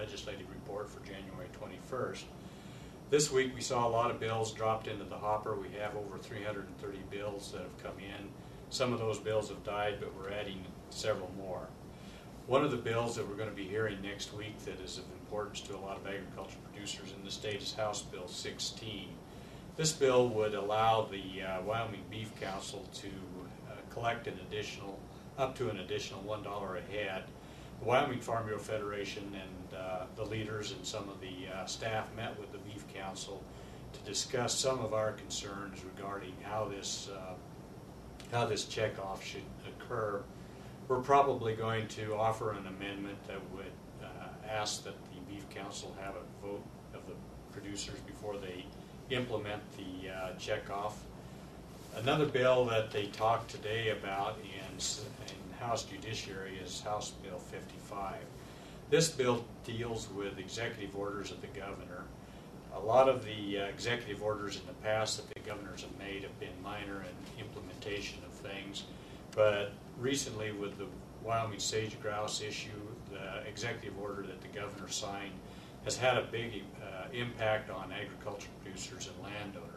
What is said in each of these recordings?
legislative report for January 21st. This week we saw a lot of bills dropped into the hopper. We have over 330 bills that have come in. Some of those bills have died, but we're adding several more. One of the bills that we're going to be hearing next week that is of importance to a lot of agriculture producers in the state is House Bill 16. This bill would allow the Wyoming Beef Council to collect up to an additional $1 a head. The Wyoming Farm Bureau Federation and the leaders and some of the staff met with the Beef Council to discuss some of our concerns regarding how this checkoff should occur. We're probably going to offer an amendment that would ask that the Beef Council have a vote of the producers before they implement the checkoff. Another bill that they talked today about in House Judiciary is House Bill 55. This bill deals with executive orders of the governor. A lot of the executive orders in the past that the governors have made have been minor in implementation of things, but recently with the Wyoming sage grouse issue, the executive order that the governor signed has had a big impact on agricultural producers and landowners.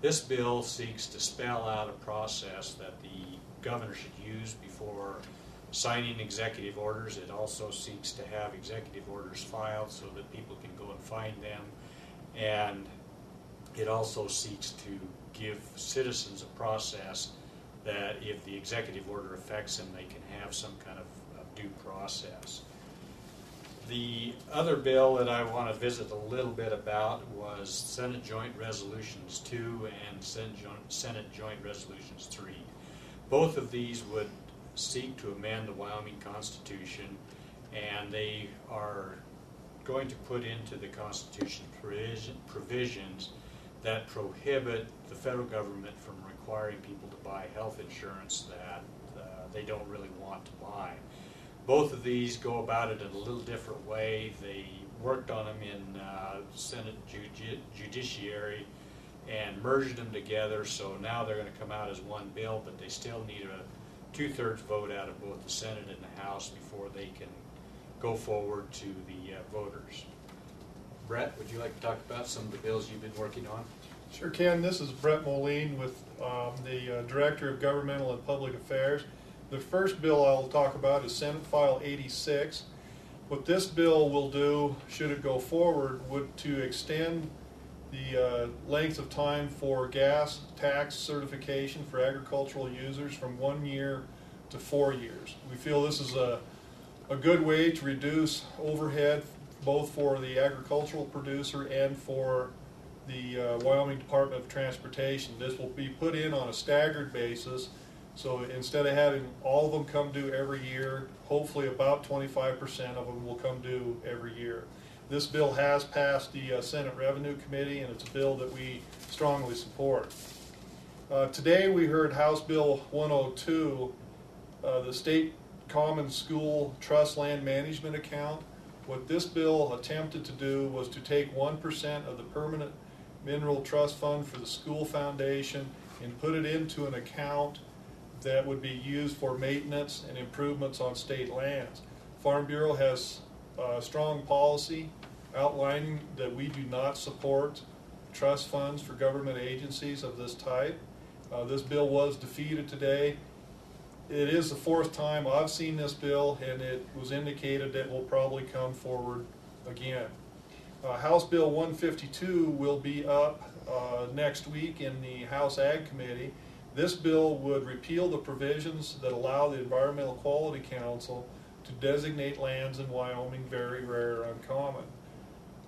This bill seeks to spell out a process that the governor should use before signing executive orders. It also seeks to have executive orders filed so that people can go and find them, and it also seeks to give citizens a process that if the executive order affects them, they can have some kind of due process. The other bill that I want to visit a little bit about was Senate Joint Resolutions 2 and Senate Joint Resolutions 3. Both of these would seek to amend the Wyoming Constitution, and they are going to put into the Constitution provisions that prohibit the federal government from requiring people to buy health insurance that they don't really want to buy. Both of these go about it in a little different way. They worked on them in Senate Judiciary and merged them together, so now they're going to come out as one bill, but they still need a 2/3 vote out of both the Senate and the House before they can go forward to the voters. Brett, would you like to talk about some of the bills you've been working on? Sure, Ken. This is Brett Moline with the Director of Governmental and Public Affairs. The first bill I'll talk about is Senate File 86. What this bill will do, should it go forward, would to extend the length of time for gas tax certification for agricultural users from 1 year to 4 years. We feel this is a good way to reduce overhead both for the agricultural producer and for the Wyoming Department of Transportation. This will be put in on a staggered basis, so instead of having all of them come due every year, hopefully about 25% of them will come due every year. This bill has passed the Senate Revenue Committee, and it's a bill that we strongly support. Today we heard House Bill 102, the State Common School Trust Land Management Account. What this bill attempted to do was to take 1% of the Permanent Mineral Trust Fund for the school foundation and put it into an account that would be used for maintenance and improvements on state lands. Farm Bureau has a strong policy outlining that we do not support trust funds for government agencies of this type. This bill was defeated today. It is the fourth time I've seen this bill, and it was indicated that it will probably come forward again. House Bill 152 will be up next week in the House Ag Committee. This bill would repeal the provisions that allow the Environmental Quality Council to designate lands in Wyoming very rare or uncommon.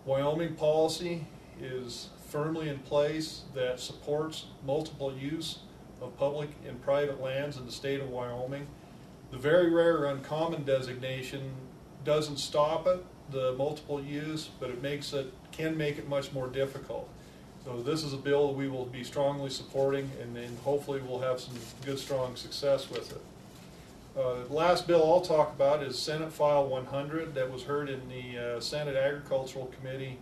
Wyoming policy is firmly in place that supports multiple use of public and private lands in the state of Wyoming. The very rare or uncommon designation doesn't stop it, the multiple use, but it can make it much more difficult. So this is a bill that we will be strongly supporting, and hopefully we'll have some good, strong success with it. The last bill I'll talk about is Senate File 100 that was heard in the Senate Agricultural Committee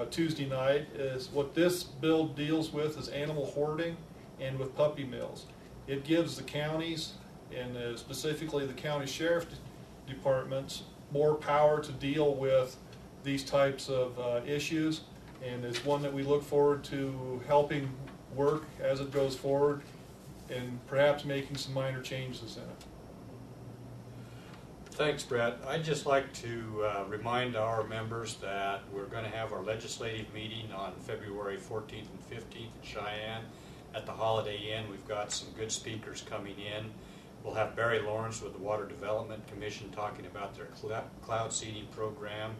Tuesday night. What this bill deals with is animal hoarding and with puppy mills. It gives the counties, and specifically the county sheriff departments, more power to deal with these types of issues, and it's one that we look forward to helping work as it goes forward and perhaps making some minor changes in it. Thanks, Brett. I'd just like to remind our members that we're going to have our legislative meeting on February 14th and 15th in Cheyenne at the Holiday Inn. We've got some good speakers coming in. We'll have Barry Lawrence with the Water Development Commission talking about their cloud seeding program.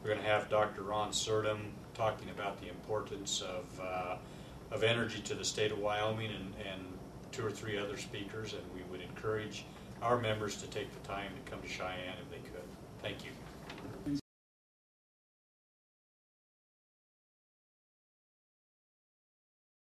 We're going to have Dr. Ron Surdum talking about the importance of energy to the state of Wyoming, and 2 or 3 other speakers, and we would encourage our members to take the time to come to Cheyenne if they could. Thank you.